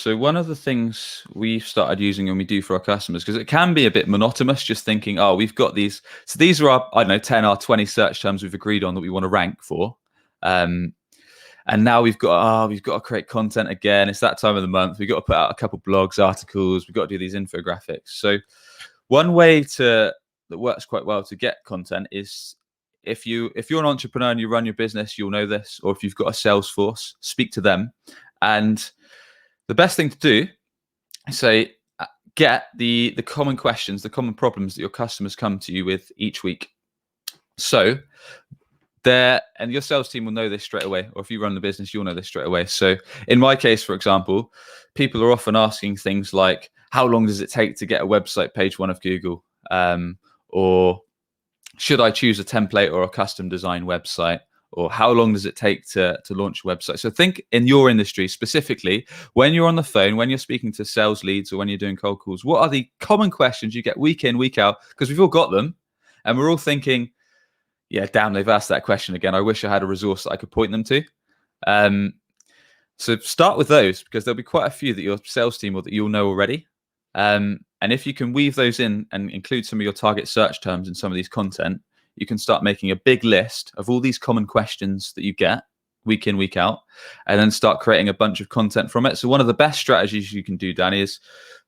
So one of the things we've started using and we do for our customers, because it can be a bit monotonous, just thinking, oh, we've got these. So these are our, I don't know, 10 or 20 search terms we've agreed on that we want to rank for. And now we've got to create content again. It's that time of the month. We've got to put out a couple blogs, articles. We've got to do these infographics. So one way that works quite well to get content is if you're an entrepreneur and you run your business, you'll know this. Or if you've got a sales force, speak to them. And the best thing to do is say, get the common questions, the common problems that your customers come to you with each week. So and your sales team will know this straight away, or if you run the business, you'll know this straight away. So in my case, for example, people are often asking things like, how long does it take to get a website page one of Google? Or should I choose a template or a custom design website? Or how long does it take to launch a website? So think in your industry specifically, when you're on the phone, when you're speaking to sales leads or when you're doing cold calls, what are the common questions you get week in, week out? Because we've all got them and we're all thinking, yeah, damn, they've asked that question again. I wish I had a resource that I could point them to. So start with those, because there'll be quite a few that your sales team or that you'll know already. And if you can weave those in and include some of your target search terms in some of these content, you can start making a big list of all these common questions that you get week in, week out, and then start creating a bunch of content from it. So one of the best strategies you can do, Danny, is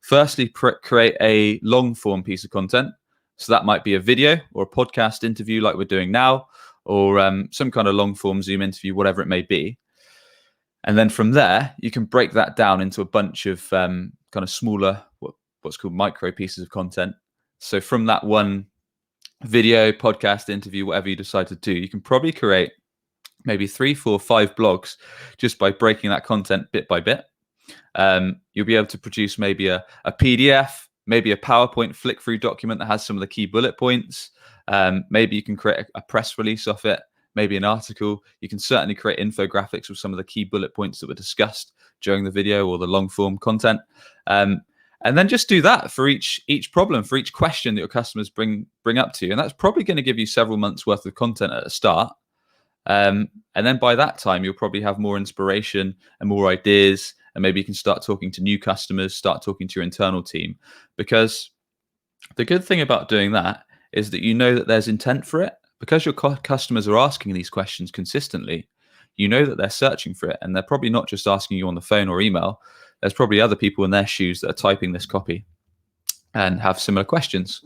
firstly create a long form piece of content. So that might be a video or a podcast interview like we're doing now, or some kind of long form Zoom interview, whatever it may be. And then from there, you can break that down into a bunch of kind of smaller, what's called micro pieces of content. So from that one video, podcast, interview, whatever you decide to do, you can probably create maybe 3, 4, 5 blogs just by breaking that content bit by bit. You'll be able to produce maybe a PDF, maybe a PowerPoint flick through document that has some of the key bullet points. Maybe you can create a press release off it, maybe an article. You can certainly create infographics with some of the key bullet points that were discussed during the video or the long form content. And then just do that for each problem, for each question that your customers bring up to you. And that's probably going to give you several months worth of content at the start. And then by that time, you'll probably have more inspiration and more ideas. And maybe you can start talking to new customers, start talking to your internal team. Because the good thing about doing that is that you know that there's intent for it. Because your customers are asking these questions consistently, you know that they're searching for it. And they're probably not just asking you on the phone or email. There's probably other people in their shoes that are typing this copy and have similar questions.